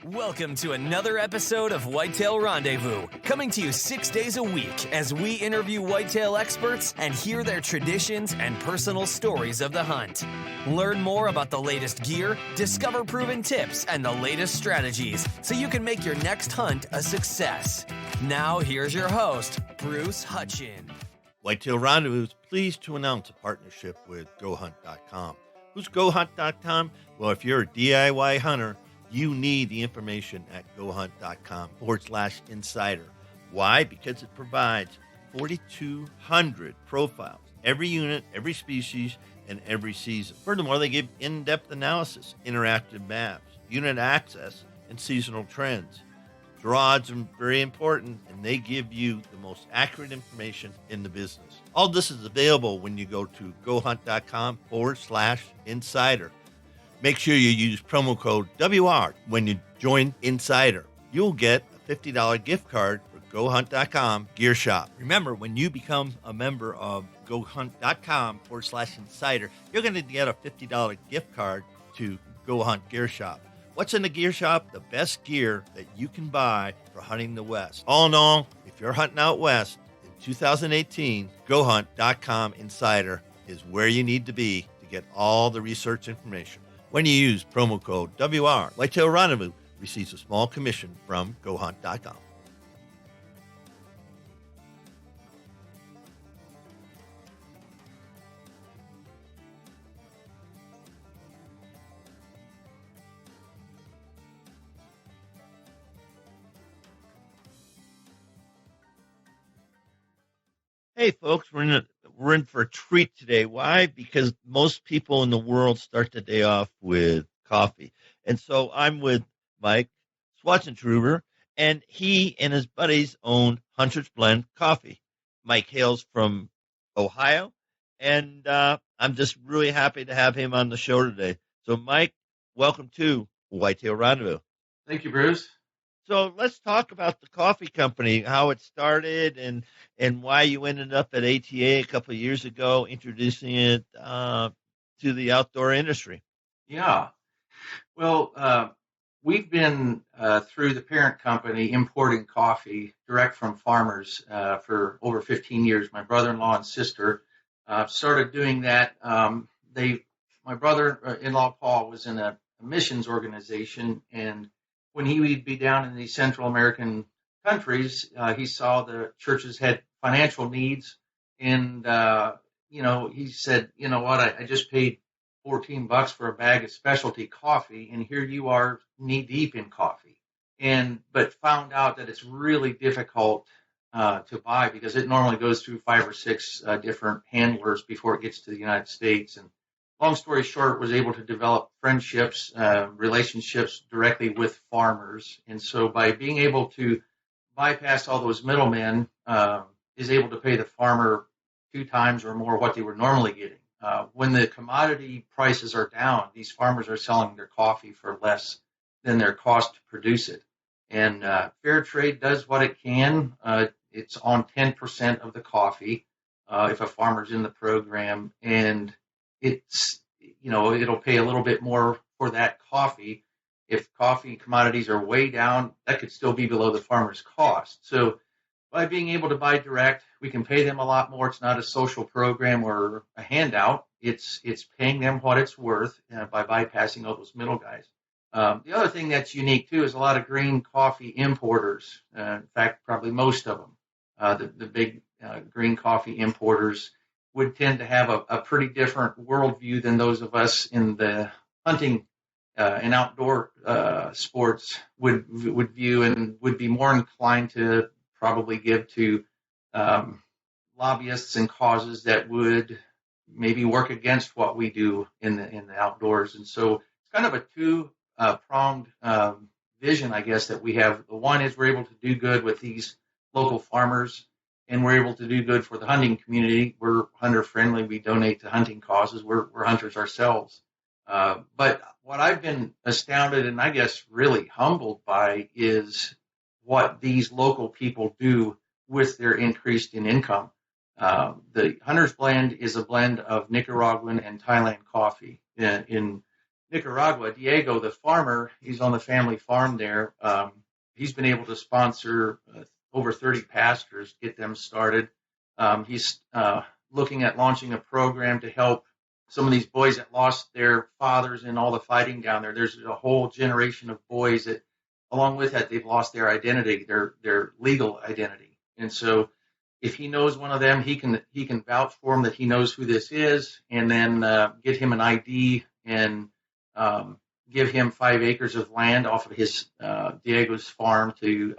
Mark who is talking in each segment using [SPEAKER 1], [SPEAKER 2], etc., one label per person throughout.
[SPEAKER 1] Welcome to another episode of Whitetail Rendezvous, coming to you 6 days a week as we interview whitetail experts and hear their traditions and personal stories of the hunt. Learn more about the latest gear, discover proven tips, and the latest strategies so you can make your next hunt a success. Now, here's your host, Bruce Hutchin.
[SPEAKER 2] Whitetail Rendezvous is pleased to announce a partnership with GoHunt.com. Who's GoHunt.com? Well, if you're a DIY hunter, you need the information at GoHunt.com/insider. Why? Because it provides 4,200 profiles, every unit, every species, and every season. Furthermore, they give in-depth analysis, interactive maps, unit access, and seasonal trends. Draw odds are very important, and they give you the most accurate information in the business. All this is available when you go to GoHunt.com/insider. Make sure you use promo code WR when you join Insider. You'll get a $50 gift card for GoHunt.com Gear Shop. Remember, when you become a member of GoHunt.com/insider, you're going to get a $50 gift card to Go Hunt Gear Shop. What's in the gear shop? The best gear that you can buy for hunting the West. All in all, if you're hunting out West in 2018, GoHunt.com/insider is where you need to be to get all the research information. When you use promo code WR, Whitetail Rendezvous receives a small commission from GoHunt.com. Hey, folks, we're in for a treat today. Why? Because most people in the world start the day off with coffee. And so I'm with Mike Swartzentruber, and he and his buddies own Hunter's Blend Coffee. Mike hails from Ohio, and I'm just really happy to have him on the show today. So, Mike, welcome to Whitetail Rendezvous.
[SPEAKER 3] Thank you, Bruce.
[SPEAKER 2] So let's talk about the coffee company, how it started, and why you ended up at ATA a couple of years ago, introducing it to the outdoor industry.
[SPEAKER 3] Yeah. Well, we've been, through the parent company, importing coffee direct from farmers for over 15 years. My brother-in-law and sister started doing that. My brother-in-law, Paul, was in a missions organization, and when he would be down in these Central American countries, he saw the churches had financial needs. And, he said, you know what, I just paid $14 for a bag of specialty coffee, and here you are knee deep in coffee. But found out that it's really difficult to buy because it normally goes through 5 or 6 different handlers before it gets to the United States. And long story short, was able to develop friendships, relationships directly with farmers. And so by being able to bypass all those middlemen, is able to pay the farmer 2 times or more what they were normally getting. When the commodity prices are down, these farmers are selling their coffee for less than their cost to produce it. And Fair Trade does what it can. It's on 10% of the coffee if a farmer's in the program, and it's, it'll pay a little bit more for that coffee. If coffee commodities are way down, that could still be below the farmer's cost. So by being able to buy direct, we can pay them a lot more. It's not a social program or a handout. It's paying them what it's worth by bypassing all those middle guys. The other thing that's unique, too, is a lot of green coffee importers. In fact, probably most of them, the big green coffee importers, would tend to have a pretty different worldview than those of us in the hunting and outdoor sports would view, and would be more inclined to probably give to lobbyists and causes that would maybe work against what we do in the outdoors. And so it's kind of a two-pronged vision, I guess, that we have. The one is we're able to do good with these local farmers, and we're able to do good for the hunting community. We're hunter friendly. We donate to hunting causes. We're hunters ourselves. But what I've been astounded and I guess really humbled by is what these local people do with their increased in income. The Hunter's Blend is a blend of Nicaraguan and Thailand coffee. In Nicaragua, Diego, the farmer, he's on the family farm there. He's been able to sponsor over 30 pastors, get them started. He's looking at launching a program to help some of these boys that lost their fathers in all the fighting down there. There's a whole generation of boys that, along with that, they've lost their identity, their legal identity. And so if he knows one of them, he can vouch for him that he knows who this is, and then get him an ID and give him 5 acres of land off of his Diego's farm to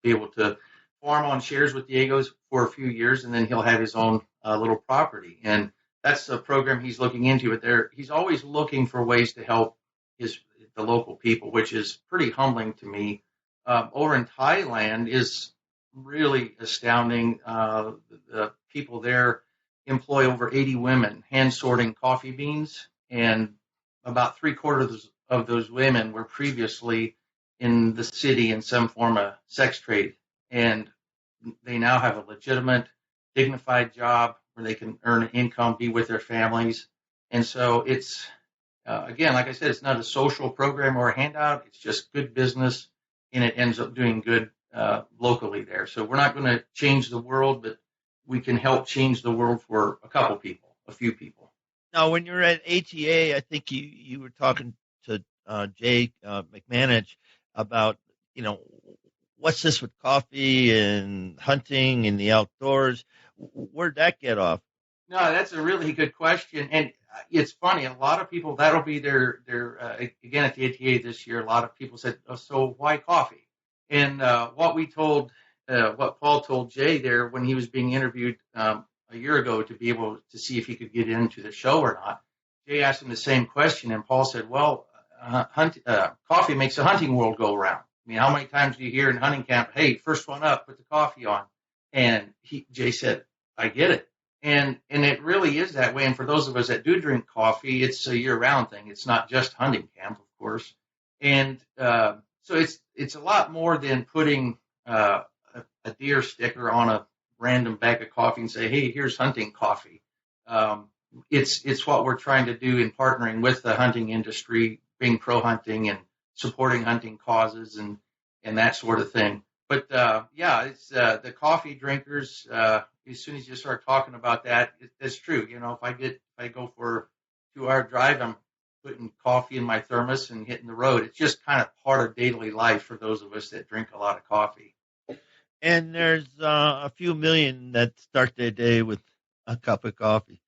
[SPEAKER 3] be able to farm on shares with Diego's for a few years, and then he'll have his own little property. And that's a program he's looking into. But he's always looking for ways to help the local people, which is pretty humbling to me. Over in Thailand is really astounding. The people there employ over 80 women hand sorting coffee beans, and about 3/4 of those women were previously in the city in some form of sex trade, and they now have a legitimate, dignified job where they can earn an income, be with their families. And so it's, again, like I said, it's not a social program or a handout. It's just good business, and it ends up doing good locally there. So we're not going to change the world, but we can help change the world for a few people.
[SPEAKER 2] Now, when you're at ATA, I think you were talking to Jay McManage about, what's this with coffee and hunting and the outdoors? Where'd that get off?
[SPEAKER 3] No, that's a really good question. And it's funny, a lot of people, that'll be their again, at the ATA this year, a lot of people said, oh, so why coffee? And what Paul told Jay there when he was being interviewed a year ago to be able to see if he could get into the show or not, Jay asked him the same question, and Paul said, well, coffee makes the hunting world go around. I mean, how many times do you hear in hunting camp, hey, first one up, put the coffee on? And Jay said, I get it. And it really is that way. And for those of us that do drink coffee, it's a year-round thing. It's not just hunting camp, of course. And so it's a lot more than putting a deer sticker on a random bag of coffee and say, hey, here's hunting coffee. It's what we're trying to do in partnering with the hunting industry, being pro-hunting and supporting hunting causes and that sort of thing. But it's the coffee drinkers. As soon as you start talking about that, it's true. If I go for a 2-hour drive, I'm putting coffee in my thermos and hitting the road. It's just kind of part of daily life for those of us that drink a lot of coffee.
[SPEAKER 2] And there's a few million that start their day with a cup of coffee,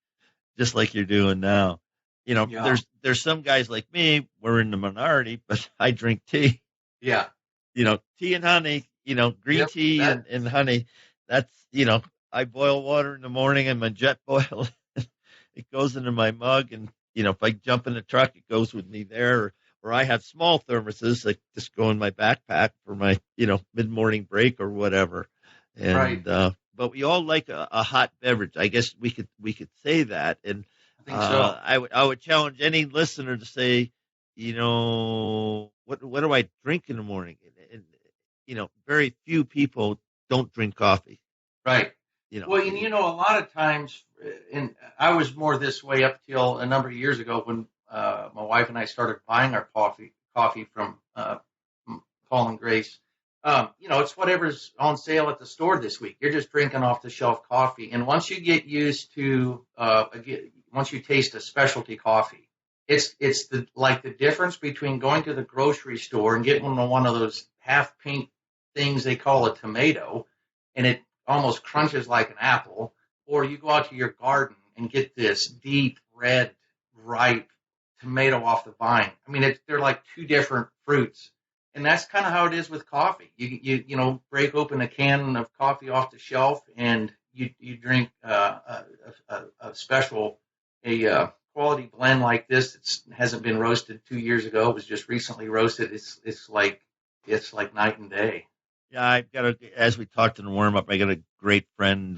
[SPEAKER 2] just like you're doing now. There's some guys like me, we're in the minority, but I drink tea.
[SPEAKER 3] Yeah.
[SPEAKER 2] Tea and honey, green tea and honey. That's, I boil water in the morning and my jet boil. It goes into my mug. And, if I jump in the truck, it goes with me there. Or I have small thermoses that just go in my backpack for my, mid-morning break or whatever. And,
[SPEAKER 3] right.
[SPEAKER 2] But we all like a hot beverage. I guess we could say that. And
[SPEAKER 3] I think so.
[SPEAKER 2] I would challenge any listener to say, what do I drink in the morning? And very few people don't drink coffee.
[SPEAKER 3] Right. Well, and a lot of times, and I was more this way up till a number of years ago when my wife and I started buying our coffee from Paul and Grace. It's whatever's on sale at the store this week. You're just drinking off the shelf coffee. And once you get used to, once you taste a specialty coffee, it's the difference between going to the grocery store and getting one of those half pink things they call a tomato, and it almost crunches like an apple, or you go out to your garden and get this deep red, ripe tomato off the vine. I mean, they're like two different fruits. And that's kind of how it is with coffee. You break open a can of coffee off the shelf and you drink a special quality blend like this that hasn't been roasted 2 years ago. It was just recently roasted. It's like night and day.
[SPEAKER 2] Yeah, I've got as we talked in the warm up, I got a great friend,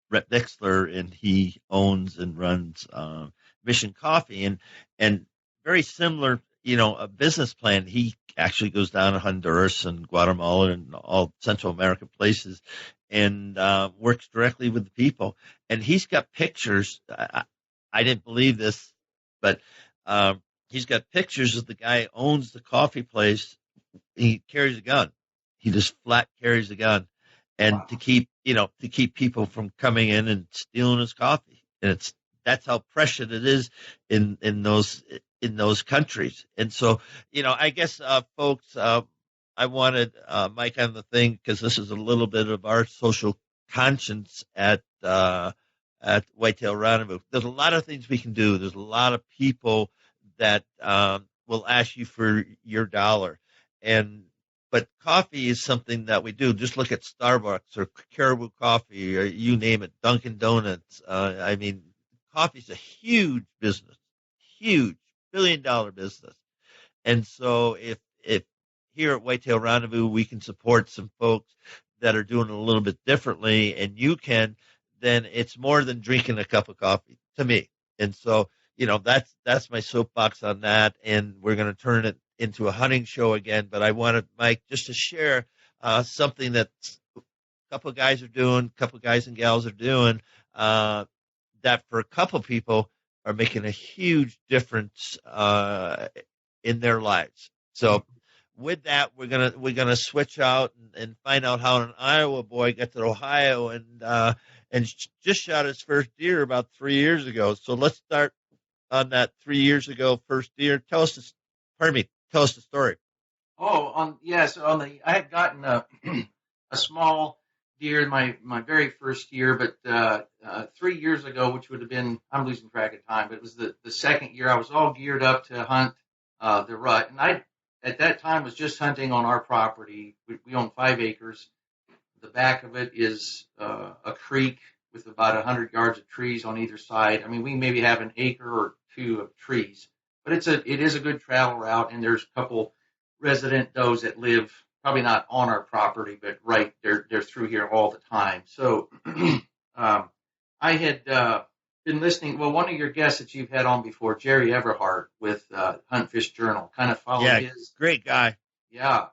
[SPEAKER 2] Brett Dixler, and he owns and runs Mission Coffee, and very similar, a business plan. He actually goes down to Honduras and Guatemala and all Central American places and works directly with the people. And he's got pictures. I didn't believe this, but he's got pictures of the guy who owns the coffee place. He carries a gun. He just flat carries a gun, and
[SPEAKER 3] Wow.
[SPEAKER 2] to keep people from coming in and stealing his coffee. And that's how precious it is in those countries. And so, I guess, folks, I wanted Mike on the thing because this is a little bit of our social conscience at Whitetail Rendezvous. There's a lot of things we can do. There's a lot of people that will ask you for your dollar, but coffee is something that we do. Just look at Starbucks or Caribou Coffee or you name it, Dunkin' Donuts. I mean, coffee is a huge business, huge $1 billion business. And so if here at Whitetail Rendezvous we can support some folks that are doing it a little bit differently, and you can, then it's more than drinking a cup of coffee to me. And so, that's my soapbox on that. And we're going to turn it into a hunting show again. But I wanted Mike just to share something that a couple of guys are doing, a couple of guys and gals are doing that for a couple of people are making a huge difference in their lives. So with that, we're gonna switch out and find out how an Iowa boy got to Ohio and just shot his first deer about 3 years ago. So let's start on that 3 years ago first deer. Tell us the story.
[SPEAKER 3] Oh, I had gotten a small deer my very first year, but 3 years ago, which would have been, I'm losing track of time, but it was the second year. I was all geared up to hunt the rut, and I at that time was just hunting on our property. We own 5 acres. The back of it is a creek with about 100 yards of trees on either side. I mean, we maybe have an acre or two of trees, but it is a good travel route, and there's a couple resident does that live probably not on our property, but right they're through here all the time. So I had been listening. Well, one of your guests that you've had on before, Jerry Everhart with Hunt Fish Journal, kind of followed his.
[SPEAKER 2] Great guy.
[SPEAKER 3] Yeah.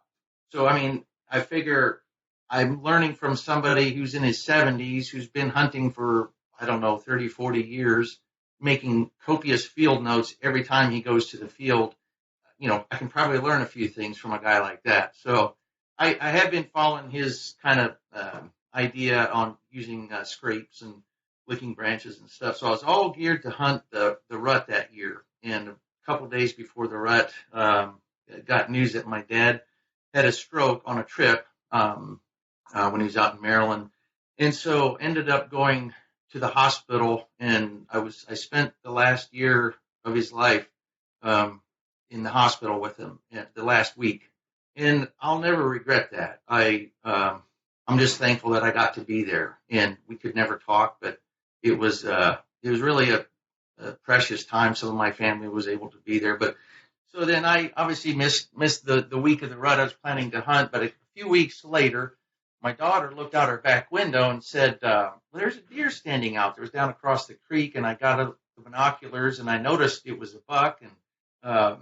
[SPEAKER 3] So I mean, I figure I'm learning from somebody who's in his 70s, who's been hunting for, I don't know, 30, 40 years, making copious field notes every time he goes to the field. I can probably learn a few things from a guy like that. So I have been following his kind of idea on using scrapes and licking branches and stuff. So I was all geared to hunt the rut that year. And a couple of days before the rut, got news that my dad had a stroke on a trip when he was out in Maryland. And so ended up going to the hospital, and I spent the last year of his life in the hospital with him the last week. And I'll never regret that. I'm just thankful that I got to be there, and we could never talk, but it was really a precious time. Some of my family was able to be there, but so then I obviously missed the week of the rut I was planning to hunt. But a few weeks later, my daughter looked out her back window and said, well, there's a deer standing out there. It was down across the creek, and I got the binoculars, and I noticed it was a buck, and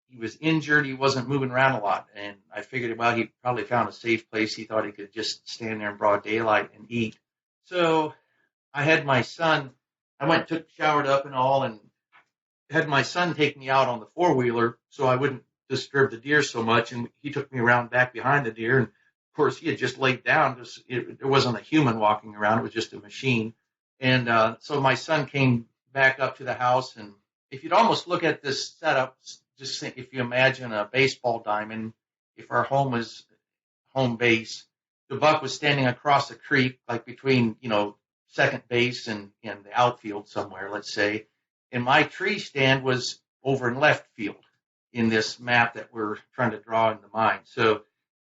[SPEAKER 3] he was injured. He wasn't moving around a lot. And I figured, well, he probably found a safe place. He thought he could just stand there in broad daylight and eat. So I had my son, I went, showered up and all, and had my son take me out on the 4-wheeler so I wouldn't disturb the deer so much. And he took me around back behind the deer. And of course, he had just laid down. There wasn't a human walking around. It was just a machine. And so my son came back up to the house. And if you'd almost look at this setup, just think, if you imagine a baseball diamond, if our home was home base, the buck was standing across the creek, like between, second base and the outfield somewhere, let's say. And my tree stand was over in left field in this map that we're trying to draw in the mind. So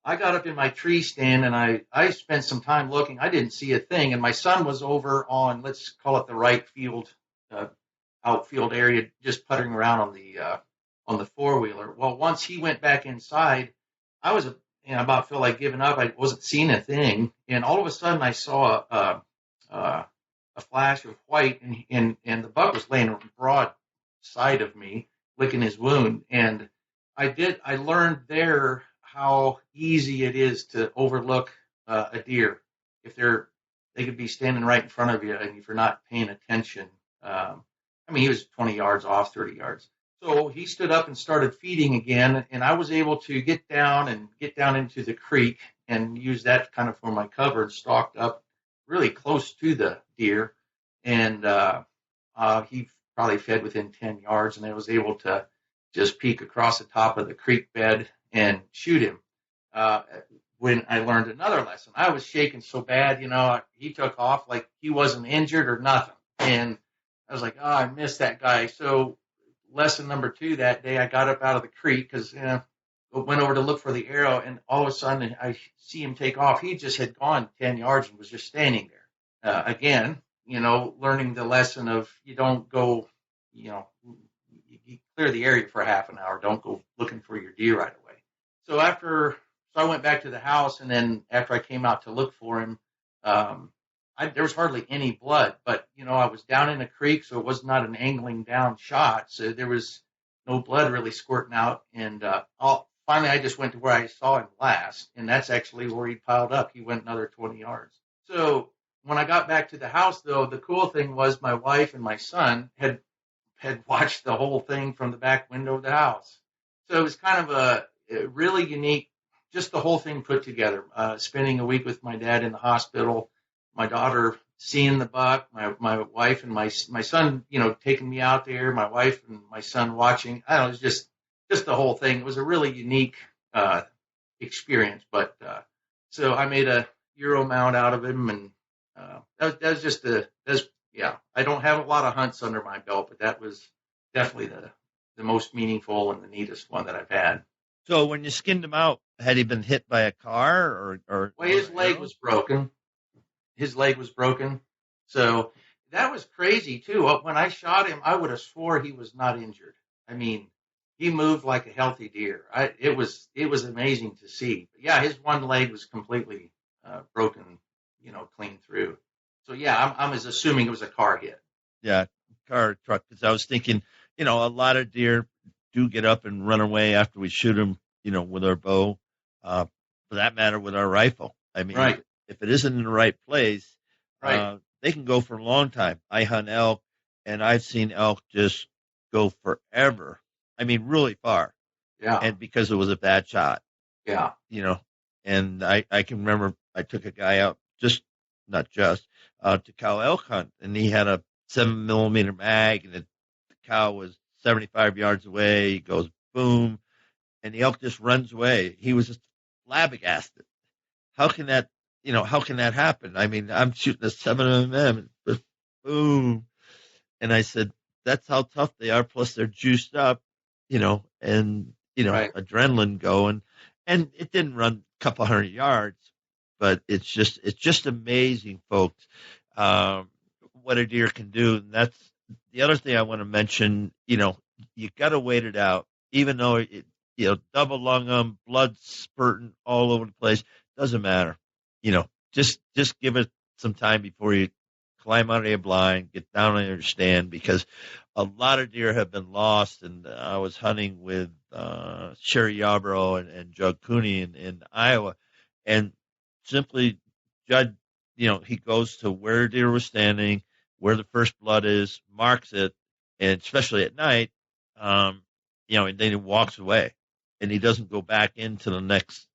[SPEAKER 3] I got up in my tree stand, and I spent some time looking. I didn't see a thing. And my son was over on, let's call it the right field, outfield area, just puttering around on the 4-wheeler. Well, once he went back inside, I was about felt like giving up. I wasn't seeing a thing, and all of a sudden I saw a flash of white, and the buck was laying broad side of me, licking his wound. And I learned there how easy it is to overlook a deer if they could be standing right in front of you, and if you're not paying attention. He was 20 yards off, 30 yards. So he stood up and started feeding again, and I was able to get down into the creek and use that kind of for my cover, and stalked up really close to the deer. And he probably fed within 10 yards, and I was able to just peek across the top of the creek bed and shoot him. When I learned another lesson, I was shaking so bad, he took off like he wasn't injured or nothing. And I was like, oh, I missed that guy. So lesson number 2 that day, I got up out of the creek because went over to look for the arrow, and all of a sudden I see him take off. He just had gone 10 yards and was just standing there. Again, learning the lesson of you don't go, you clear the area for half an hour. Don't go looking for your deer right away. So I went back to the house, and then after I came out to look for him, there was hardly any blood, but, I was down in a creek, so it was not an angling down shot. So there was no blood really squirting out. And finally, I just went to where I saw him last, and that's actually where he piled up. He went another 20 yards. So when I got back to the house, though, the cool thing was my wife and my son had watched the whole thing from the back window of the house. So it was kind of a really unique, just the whole thing put together. Spending a week with my dad in the hospital, my daughter seeing the buck, my wife and my son, taking me out there, my wife and my son watching. I don't know, it was just the whole thing. It was a really unique experience. But so I made a Euro mount out of him, and that was just I don't have a lot of hunts under my belt, but that was definitely the most meaningful and the neatest one that I've had.
[SPEAKER 2] So when you skinned him out, had he been hit by a car or
[SPEAKER 3] well, his leg was broken. His leg was broken. So that was crazy too. When I shot him, I would have swore he was not injured. I mean, he moved like a healthy deer. It was amazing to see. But yeah, his one leg was completely broken, clean through. So yeah, I'm as assuming it was a car hit.
[SPEAKER 2] Yeah, car or truck. Because I was thinking, a lot of deer do get up and run away after we shoot them, with our bow. For that matter, with our rifle. I mean,
[SPEAKER 3] right.
[SPEAKER 2] If it isn't in the right place,
[SPEAKER 3] right.
[SPEAKER 2] They can go for a long time. I hunt elk, and I've seen elk just go forever. I mean, really far.
[SPEAKER 3] Yeah.
[SPEAKER 2] And because it was a bad shot.
[SPEAKER 3] Yeah.
[SPEAKER 2] And I can remember I took a guy out to cow elk hunt, and he had a 7mm mag, and the cow was 75 yards away. He goes boom, and the elk just runs away. He was just flabbergasted. How can that happen? I mean, I'm shooting a 7mm, and just boom. And I said, that's how tough they are. Plus they're juiced up, and,
[SPEAKER 3] right.
[SPEAKER 2] adrenaline going. And it didn't run a couple hundred yards, but it's just amazing, folks, what a deer can do. And that's the other thing I want to mention. You got to wait it out, even though it, double lung them, blood spurting all over the place. Doesn't matter. Just give it some time before you climb out of your blind, get down on your stand, because a lot of deer have been lost. And I was hunting with Sherry Yarborough and Jug Cooney in Iowa, and simply Judd, he goes to where deer was standing, where the first blood is, marks it, and especially at night, and then he walks away, and he doesn't go back into the next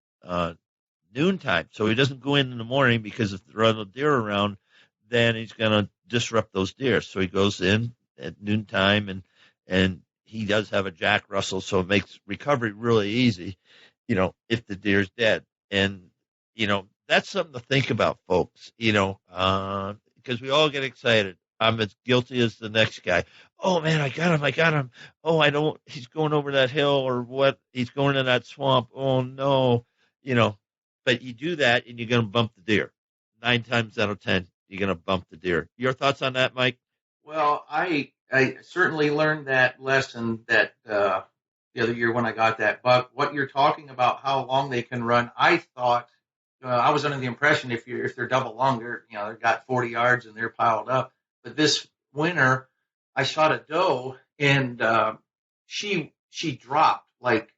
[SPEAKER 2] noontime. So he doesn't go in the morning, because if there are other deer around, then he's going to disrupt those deer. So he goes in at noontime, and he does have a Jack Russell, so it makes recovery really easy, if the deer's dead. And, that's something to think about, folks, because we all get excited. I'm as guilty as the next guy. Oh, man, I got him. Oh, he's going over that hill, or what? He's going in that swamp. Oh, no, but you do that and you're going to bump the deer. 9 times out of 10, you're going to bump the deer. Your thoughts on that, Mike?
[SPEAKER 3] Well, I certainly learned that lesson that the other year when I got that buck. What you're talking about, how long they can run, I thought, I was under the impression if they're double lung, they've got 40 yards and they're piled up. But this winter, I shot a doe, and she dropped like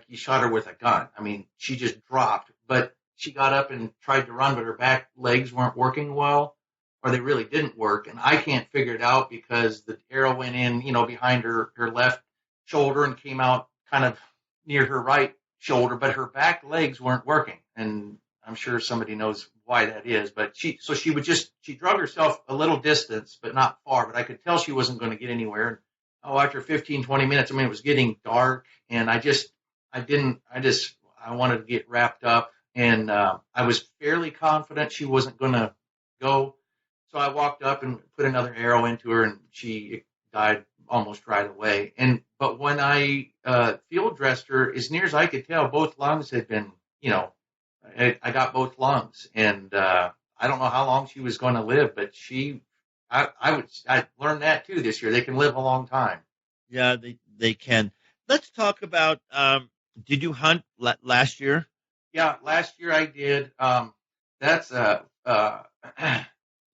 [SPEAKER 3] you shot her with a gun. I mean, she just dropped, but she got up and tried to run, but her back legs weren't working well, or they really didn't work. And I can't figure it out because the arrow went in, behind her left shoulder and came out kind of near her right shoulder, but her back legs weren't working. And I'm sure somebody knows why that is, but she drug herself a little distance, but not far, but I could tell she wasn't going to get anywhere. Oh, after 15, 20 minutes, I mean, it was getting dark, and I wanted to get wrapped up, and I was fairly confident she wasn't going to go. So I walked up and put another arrow into her, and she died almost right away. But when I field dressed her, as near as I could tell, both lungs had been, I got both lungs, and I don't know how long she was going to live, but I learned that too this year. They can live a long time.
[SPEAKER 2] Yeah, they can. Let's talk about. Did you hunt last year?
[SPEAKER 3] Yeah, last year I did.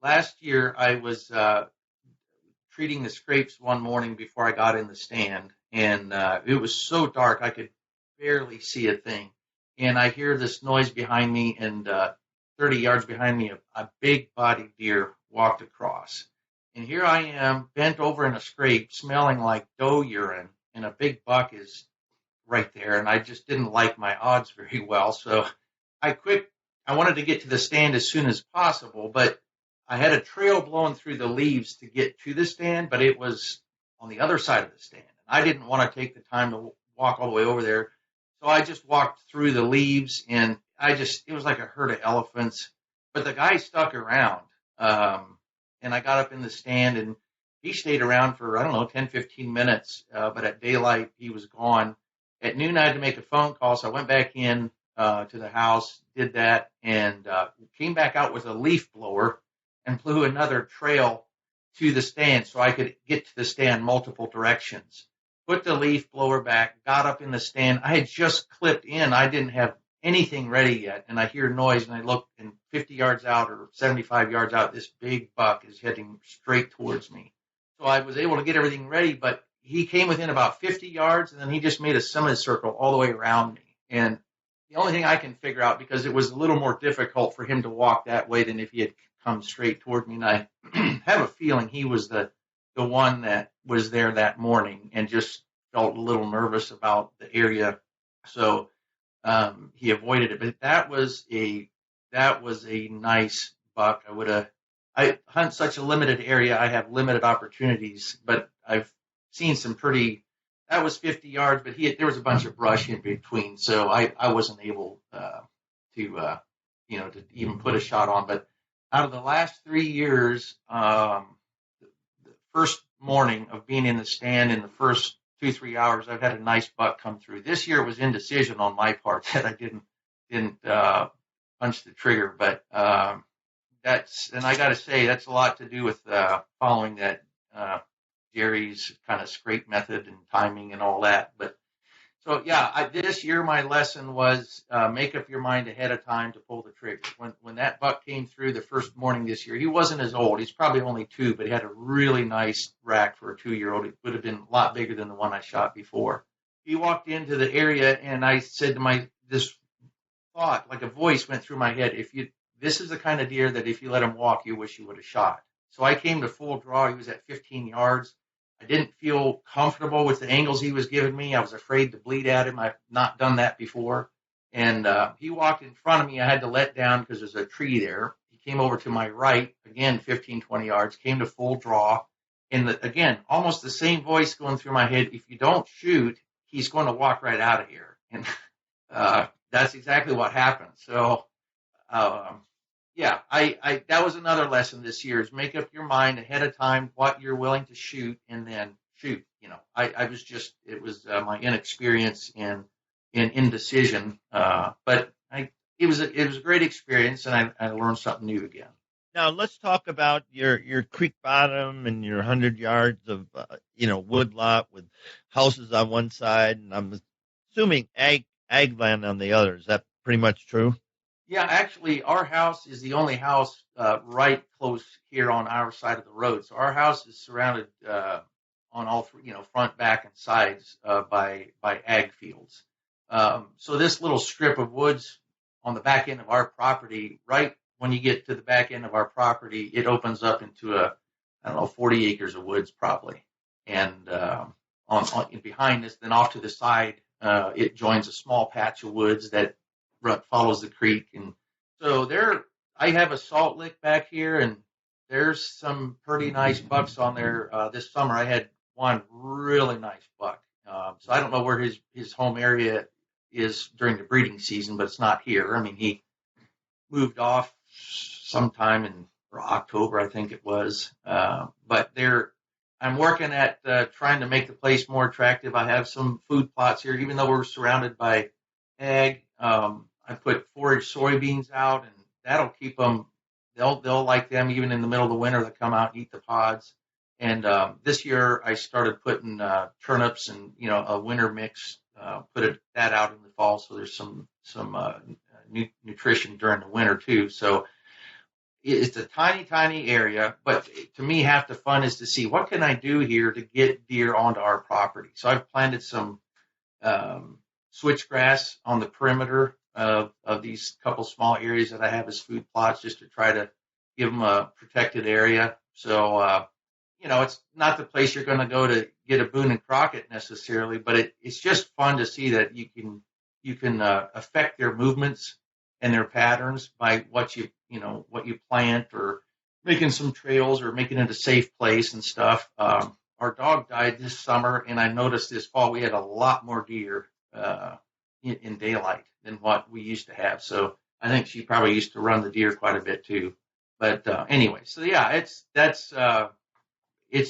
[SPEAKER 3] Last year I was treating the scrapes one morning before I got in the stand, and it was so dark I could barely see a thing. And I hear this noise behind me, and 30 yards behind me, a big-bodied deer walked across. And here I am, bent over in a scrape, smelling like doe urine, and a big buck is right there. And I just didn't like my odds very well, so I wanted to get to the stand as soon as possible, but I had a trail blowing through the leaves to get to the stand, but it was on the other side of the stand. I didn't want to take the time to walk all the way over there. So I just walked through the leaves, and it was like a herd of elephants. But the guy stuck around, and I got up in the stand, and he stayed around for, 10, 15 minutes. But at daylight, he was gone. At noon, I had to make a phone call, so I went back in to the house, did that, and came back out with a leaf blower and blew another trail to the stand so I could get to the stand multiple directions. Put the leaf blower back, got up in the stand. I had just clipped in. I didn't have anything ready yet, and I hear noise, and I look, and 50 yards out or 75 yards out, this big buck is heading straight towards me. So I was able to get everything ready, but he came within about 50 yards, and then he just made a semicircle all the way around me. And the only thing I can figure out, because it was a little more difficult for him to walk that way than if he had come straight toward me, and I have a feeling he was the one that was there that morning and just felt a little nervous about the area. So he avoided it. But that was a nice buck. I hunt such a limited area. I have limited opportunities, but I've seen some that was 50 yards, but there was a bunch of brush in between. So I wasn't able to even put a shot on. But out of the last 3 years, the first morning of being in the stand, in the first 2-3 hours, I've had a nice buck come through. This year it was indecision on my part that I didn't punch the trigger, but and I got to say that's a lot to do with following that Jerry's kind of scrape method and timing and all that. But so yeah, this year my lesson was make up your mind ahead of time to pull the trigger. When that buck came through the first morning this year, he wasn't as old. He's probably only 2, but he had a really nice rack for a 2-year-old. It would have been a lot bigger than the one I shot before. He walked into the area, and I said to this thought, like a voice went through my head, this is the kind of deer that if you let him walk, you wish you would have shot. So I came to full draw. He was at 15 yards. I didn't feel comfortable with the angles he was giving me. I was afraid to bleed at him. I've not done that before. And he walked in front of me. I had to let down because there's a tree there. He came over to my right, again, 15, 20 yards, came to full draw. And again, almost the same voice going through my head. If you don't shoot, he's going to walk right out of here. And that's exactly what happened. So, yeah, that was another lesson this year, is make up your mind ahead of time what you're willing to shoot and then shoot. It was my inexperience in indecision, but it was a great experience, and I learned something new again.
[SPEAKER 2] Now let's talk about your creek bottom and your 100 yards of wood lot with houses on one side, and I'm assuming ag land on the other. Is that pretty much true?
[SPEAKER 3] Yeah, actually, our house is the only house right close here on our side of the road. So our house is surrounded on all three, front, back, and sides by ag fields. So this little strip of woods on the back end of our property, right when you get to the back end of our property, it opens up into 40 acres of woods probably. And behind us. Then off to the side, it joins a small patch of woods that follows the creek. And so I have a salt lick back here, and there's some pretty nice bucks on there. This summer I had one really nice buck. So I don't know where his home area is during the breeding season, but it's not here. I mean, he moved off sometime in October, I think it was. But I'm working at trying to make the place more attractive. I have some food plots here, even though we're surrounded by ag. I put forage soybeans out, and that'll keep them. They'll like them even in the middle of the winter. They come out and eat the pods. And this year I started putting turnips and a winter mix. That out in the fall, so there's some nutrition during the winter too. So it's a tiny area, but to me, half the fun is to see what can I do here to get deer onto our property. So I've planted some switchgrass on the perimeter of these couple small areas that I have as food plots, just to try to give them a protected area. So it's not the place you're going to go to get a Boone and Crockett necessarily, but it's just fun to see that you can affect their movements and their patterns by what you plant, or making some trails, or making it a safe place and stuff. Our dog died this summer, and I noticed this fall we had a lot more deer in daylight than what we used to have. So I think she probably used to run the deer quite a bit too. But anyway, so yeah, it's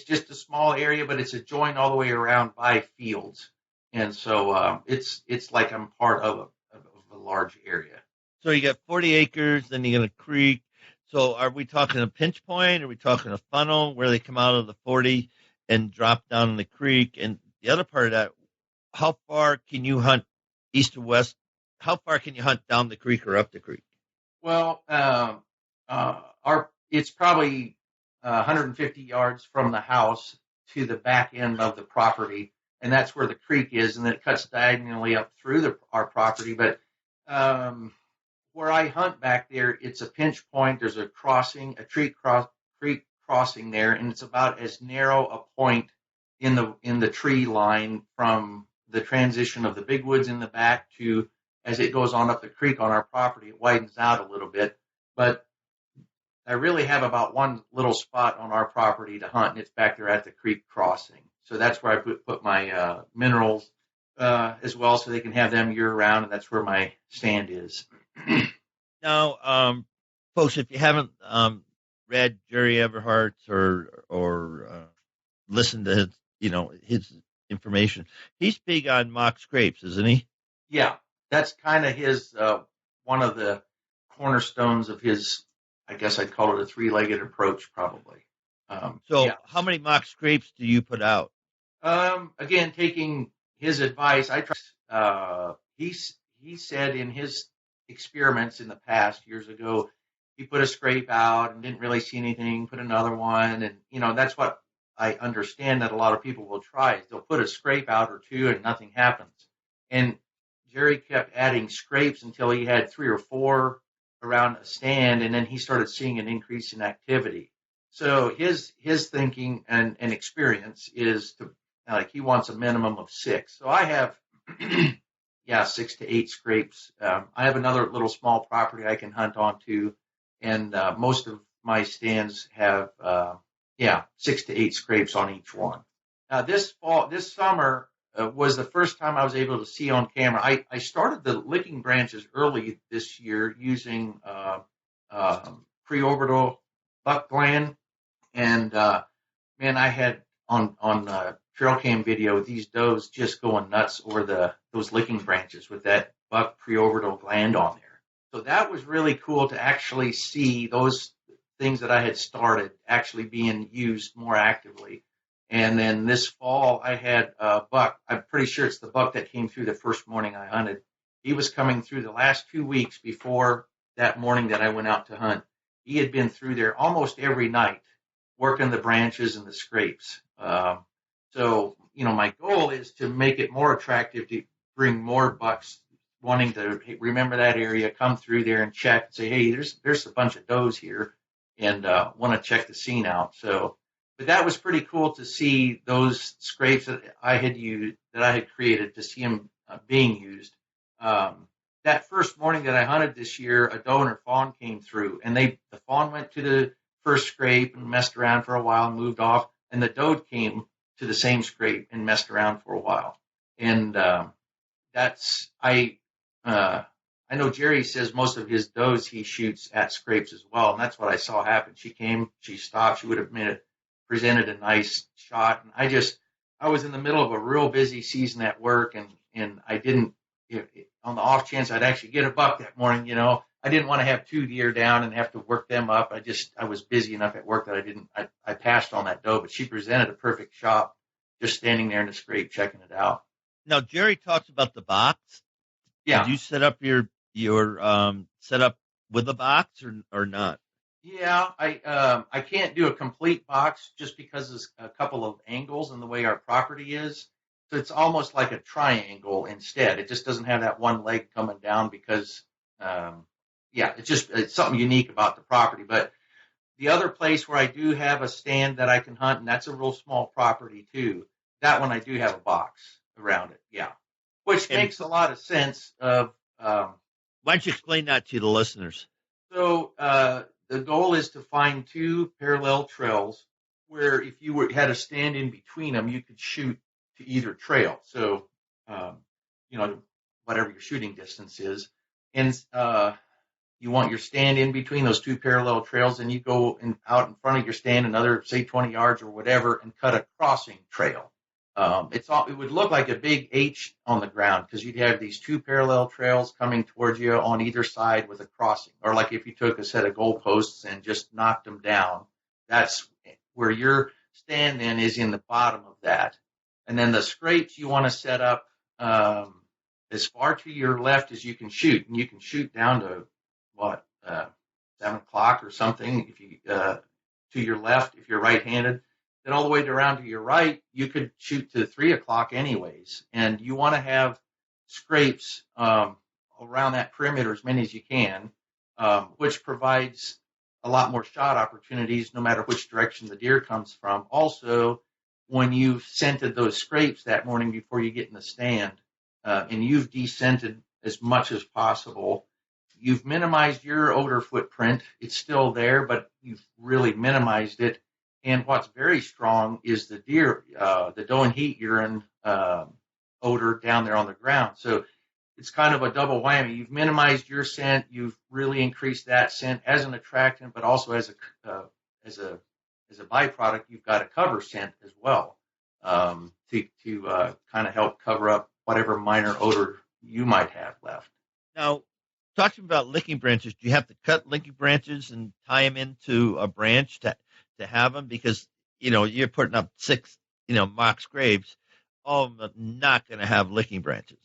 [SPEAKER 3] just a small area, but it's adjoined all the way around by fields. And so it's like I'm part of a large area.
[SPEAKER 2] So you got 40 acres, then you got a creek. So are we talking a pinch point? Are we talking a funnel where they come out of the 40 and drop down in the creek? And the other part of that, how far can you hunt east to west? How far can you hunt down the creek or up the creek?
[SPEAKER 3] Well, it's probably 150 yards from the house to the back end of the property, and that's where the creek is, and then it cuts diagonally up through our property. But where I hunt back there, it's a pinch point. There's a creek crossing there, and it's about as narrow a point in the tree line from the transition of the big woods in the back to as it goes on up the creek on our property. It widens out a little bit, but I really have about one little spot on our property to hunt, and it's back there at the creek crossing. So that's where I put my minerals as well, so they can have them year round, and that's where my stand is.
[SPEAKER 2] Now, folks, if you haven't read Jerry Everhart's or listened to his information, he's big on mock scrapes, isn't he?
[SPEAKER 3] Yeah, that's kind of his one of the cornerstones of his. I guess I'd call it a three-legged approach, probably.
[SPEAKER 2] How many mock scrapes do you put out?
[SPEAKER 3] Again, taking his advice, he said in his experiments in the past years ago, he put a scrape out and didn't really see anything, put another one. And, that's what I understand that a lot of people will try is they'll put a scrape out or two and nothing happens. And Jerry kept adding scrapes until he had 3 or 4 around a stand, and then he started seeing an increase in activity. So his thinking and experience is to he wants a minimum of 6. So I have 6 to 8 scrapes. I have another little small property I can hunt on too, and most of my stands have 6 to 8 scrapes on each one. Now this summer was the first time I was able to see on camera. I started the licking branches early this year using preorbital buck gland, and man, I had on trail cam video these does just going nuts over those licking branches with that buck preorbital gland on there. So that was really cool to actually see those things that I had started actually being used more actively. And then this fall, I had a buck. I'm pretty sure it's the buck that came through the first morning I hunted. He was coming through the last 2 weeks before that morning that I went out to hunt. He had been through there almost every night, working the branches and the scrapes. So, my goal is to make it more attractive to bring more bucks wanting to remember that area, come through there and check and say, hey, there's a bunch of does here, and want to check the scene out. So, But that was pretty cool to see those scrapes that I had created, to see them being used. That first morning that I hunted this year, a doe and her fawn came through, and the fawn went to the first scrape and messed around for a while and moved off, and the doe came to the same scrape and messed around for a while. And I know Jerry says most of his does he shoots at scrapes as well, and that's what I saw happen. She came, she stopped, she would have presented a nice shot, and I was in the middle of a real busy season at work, and I didn't, on the off chance I'd actually get a buck that morning, I didn't want to have 2 deer down and have to work them up. I was busy enough at work that I passed on that doe, but she presented a perfect shot just standing there in the scrape checking it out.
[SPEAKER 2] Now, Jerry talks about the box.
[SPEAKER 3] Yeah.
[SPEAKER 2] Did you set up your setup with a box or not?
[SPEAKER 3] Yeah, I can't do a complete box just because there's a couple of angles in the way our property is. So it's almost like a triangle instead. It just doesn't have that one leg coming down because, it's something unique about the property. But the other place where I do have a stand that I can hunt, and that's a real small property too, that one I do have a box around it. Yeah, which makes a lot of sense. Why
[SPEAKER 2] don't you explain that to the listeners?
[SPEAKER 3] So the goal is to find 2 parallel trails where if you had a stand in between them, you could shoot to either trail. So, whatever your shooting distance is. And you want your stand in between those 2 parallel trails, and you go out in front of your stand another, say, 20 yards or whatever, and cut a crossing trail. It would look like a big H on the ground because you'd have these 2 parallel trails coming towards you on either side with a crossing. Or like if you took a set of goalposts and just knocked them down, that's where your stand then is, in the bottom of that. And then the scrapes you want to set up as far to your left as you can shoot. And you can shoot down to 7 o'clock or something if you to your left if you're right-handed. Then all the way around to your right, you could shoot to 3 o'clock anyways. And you want to have scrapes around that perimeter, as many as you can, which provides a lot more shot opportunities no matter which direction the deer comes from. Also, when you've scented those scrapes that morning before you get in the stand, and you've descented as much as possible, you've minimized your odor footprint. It's still there, but you've really minimized it. And what's very strong is the deer, the doe and heat urine odor down there on the ground. So it's kind of a double whammy. You've minimized your scent. You've really increased that scent as an attractant, but also as a byproduct, you've got a cover scent as well to kind of help cover up whatever minor odor you might have left.
[SPEAKER 2] Now, talking about licking branches, do you have to cut licking branches and tie them into a branch to have them? Because, you're putting up 6, mock scrapes, all of them not going to have licking branches.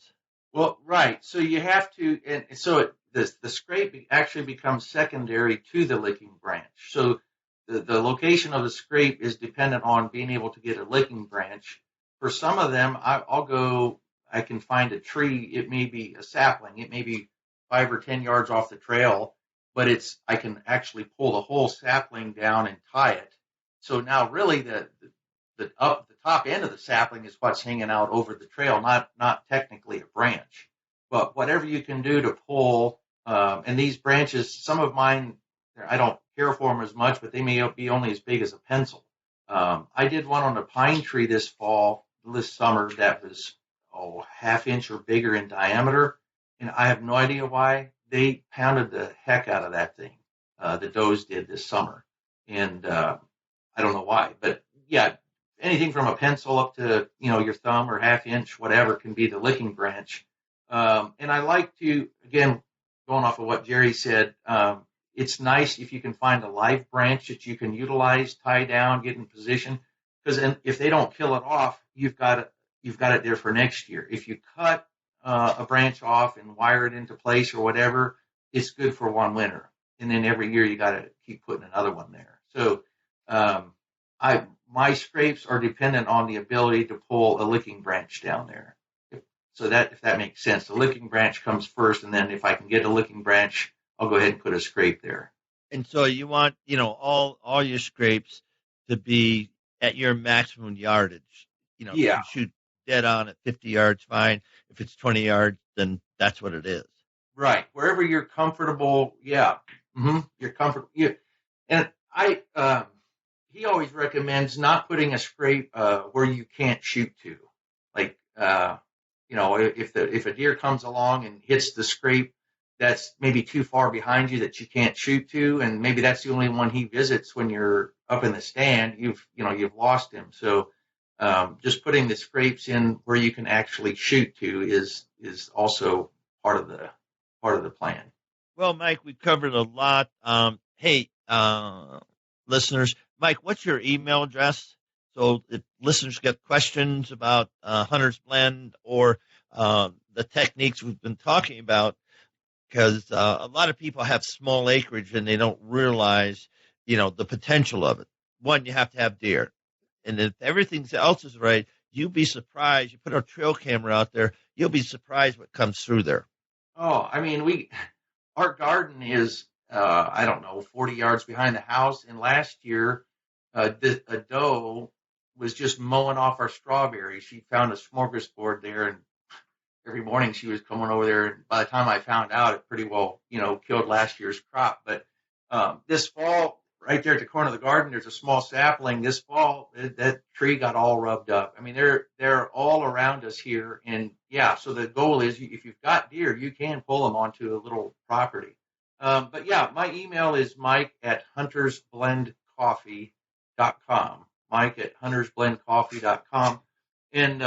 [SPEAKER 3] Well, right. So you have to, and so the scrape actually becomes secondary to the licking branch. So the location of the scrape is dependent on being able to get a licking branch. For some of them, I can find a tree. It may be a sapling. It may be 5 or 10 yards off the trail, but I can actually pull the whole sapling down and tie it. So now really the top end of the sapling is what's hanging out over the trail, not technically a branch. But whatever you can do to pull, and these branches, some of mine, I don't care for them as much, but they may be only as big as a pencil. I did one on a pine tree this summer that was half inch or bigger in diameter, and I have no idea why. They pounded the heck out of that thing. The does did this summer, and I don't know why, but yeah, anything from a pencil up to your thumb or half inch, whatever, can be the licking branch. And I like to, again, going off of what Jerry said, it's nice if you can find a live branch that you can utilize, tie down, get in position, because if they don't kill it off, you've got it there for next year. If you cut a branch off and wire it into place or whatever, it's good for one winter, and then every year you got to keep putting another one there. So my scrapes are dependent on the ability to pull a licking branch down there. So that, if that makes sense, the licking branch comes first, and then if I can get a licking branch, I'll go ahead and put a scrape there.
[SPEAKER 2] And so you want, all your scrapes to be at your maximum yardage. If you
[SPEAKER 3] Yeah,
[SPEAKER 2] can shoot dead on at 50 yards, fine. If it's 20 yards, then that's what it is.
[SPEAKER 3] right. Wherever you're comfortable. Yeah. You're comfortable. And he always recommends not putting a scrape where you can't shoot to. Like, if a deer comes along and hits the scrape that's maybe too far behind you that you can't shoot to, and maybe that's the only one he visits when you're up in the stand, you've lost him. So just putting the scrapes in where you can actually shoot to is also part of the plan.
[SPEAKER 2] Well, Mike, we've covered a lot. Hey, listeners, Mike, what's your email address? So if listeners get questions about Hunter's Blend or the techniques we've been talking about, because a lot of people have small acreage and they don't realize, the potential of it. One, you have to have deer. And if everything else is right, you'd be surprised. You put a trail camera out there, you'll be surprised what comes through there.
[SPEAKER 3] Oh, I mean, our garden is, I don't know, 40 yards behind the house. And last year, a doe was just mowing off our strawberries. She found a smorgasbord there, and every morning she was coming over there. And by the time I found out, it pretty well, killed last year's crop. But this fall, right there at the corner of the garden, there's a small sapling. This fall, that tree got all rubbed up. I mean, they're all around us here. And yeah, so the goal is if you've got deer, you can pull them onto a little property. But yeah, my email is mike@huntersblendcoffee.com. mike@huntersblendcoffee.com. And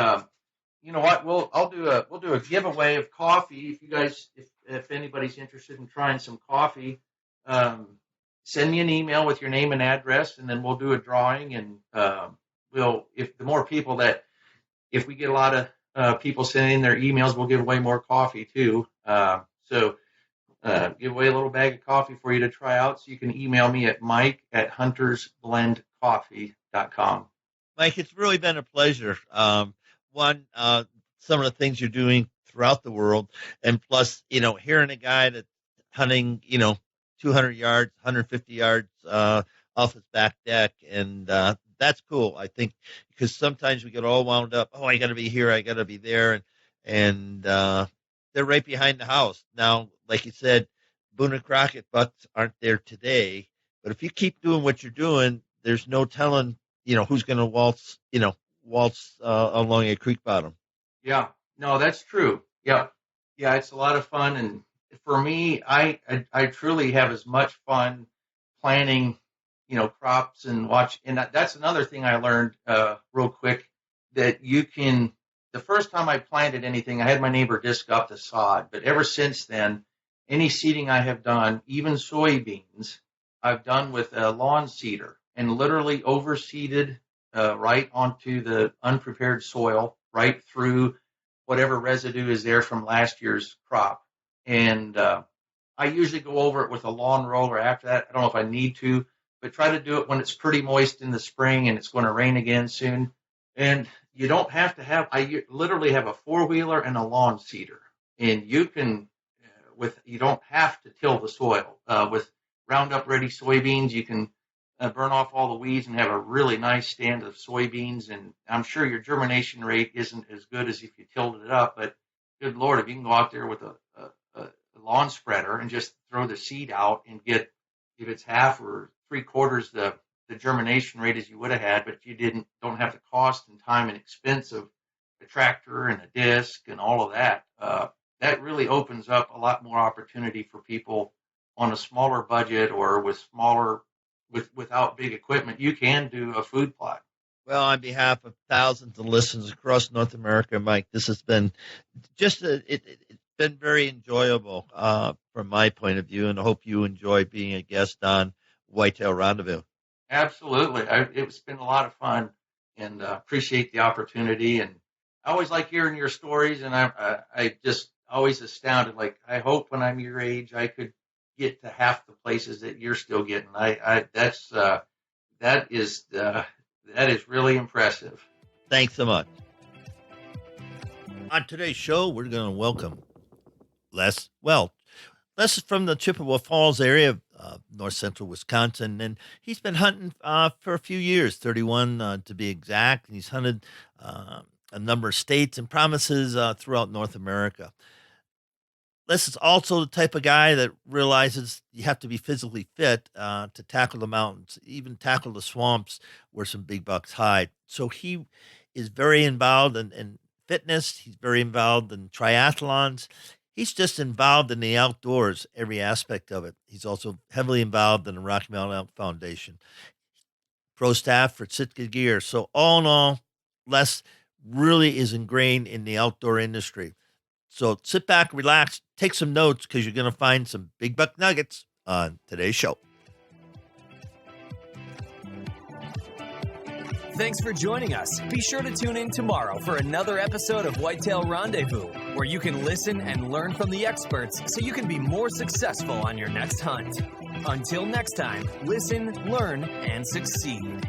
[SPEAKER 3] you know what? We'll do a giveaway of coffee if you guys, if anybody's interested in trying some coffee. Send me an email with your name and address, and then we'll do a drawing. And if we get a lot of people sending in their emails, we'll give away more coffee too. So give away a little bag of coffee for you to try out. So you can email me at mike@huntersblendcoffee.com.
[SPEAKER 2] Mike, it's really been a pleasure. Some of the things you're doing throughout the world, and plus, hearing a guy that's hunting, 200 yards, 150 yards off his back deck, and that's cool. I think because sometimes we get all wound up. Oh, I got to be here, I got to be there, and they're right behind the house. Now, like you said, Boone and Crockett bucks aren't there today, but if you keep doing what you're doing, there's no telling, who's going to waltz along a creek bottom.
[SPEAKER 3] Yeah, no, that's true. Yeah, it's a lot of fun, and for me, I truly have as much fun planting, crops and watch. And that's another thing I learned real quick, that you can. The first time I planted anything, I had my neighbor disc up the sod, but ever since then, any seeding I have done, even soybeans, I've done with a lawn seeder and literally overseeded right onto the unprepared soil, right through whatever residue is there from last year's crop. And I usually go over it with a lawn roller after that. I don't know if I need to, but try to do it when it's pretty moist in the spring and it's going to rain again soon. And you don't have to have, I literally have a four-wheeler and a lawn seeder. And you can, you don't have to till the soil. With Roundup Ready soybeans, you can burn off all the weeds and have a really nice stand of soybeans. And I'm sure your germination rate isn't as good as if you tilled it up, but good Lord, if you can go out there with a lawn spreader and just throw the seed out and get, if it's half or three-quarters the germination rate as you would have had, but you don't have the cost and time and expense of a tractor and a disc and all of that. That really opens up a lot more opportunity for people on a smaller budget or without big equipment. You can do a food plot.
[SPEAKER 2] Well, on behalf of thousands of listeners across North America, Mike, this has been just it's been very enjoyable from my point of view, and I hope you enjoy being a guest on Whitetail Rendezvous.
[SPEAKER 3] Absolutely. It's been a lot of fun, and appreciate the opportunity. And I always like hearing your stories, and I just always astounded. Like, I hope when I'm your age, I could get to half the places that you're still getting. That is really impressive.
[SPEAKER 2] Thanks so much. On today's show, we're going to welcome Les. Well, Les is from the Chippewa Falls area north central Wisconsin. And he's been hunting for a few years, 31 to be exact. And he's hunted a number of states and provinces throughout North America. This is also the type of guy that realizes you have to be physically fit to tackle the mountains, even tackle the swamps where some big bucks hide. So he is very involved in fitness. He's very involved in triathlons. He's just involved in the outdoors, every aspect of it. He's also heavily involved in the Rocky Mountain Elk Foundation, pro staff for Sitka Gear. So all in all, Les really is ingrained in the outdoor industry. So sit back, relax, take some notes, because you're going to find some big buck nuggets on today's show.
[SPEAKER 1] Thanks for joining us. Be sure to tune in tomorrow for another episode of Whitetail Rendezvous, where you can listen and learn from the experts so you can be more successful on your next hunt. Until next time, listen, learn, and succeed.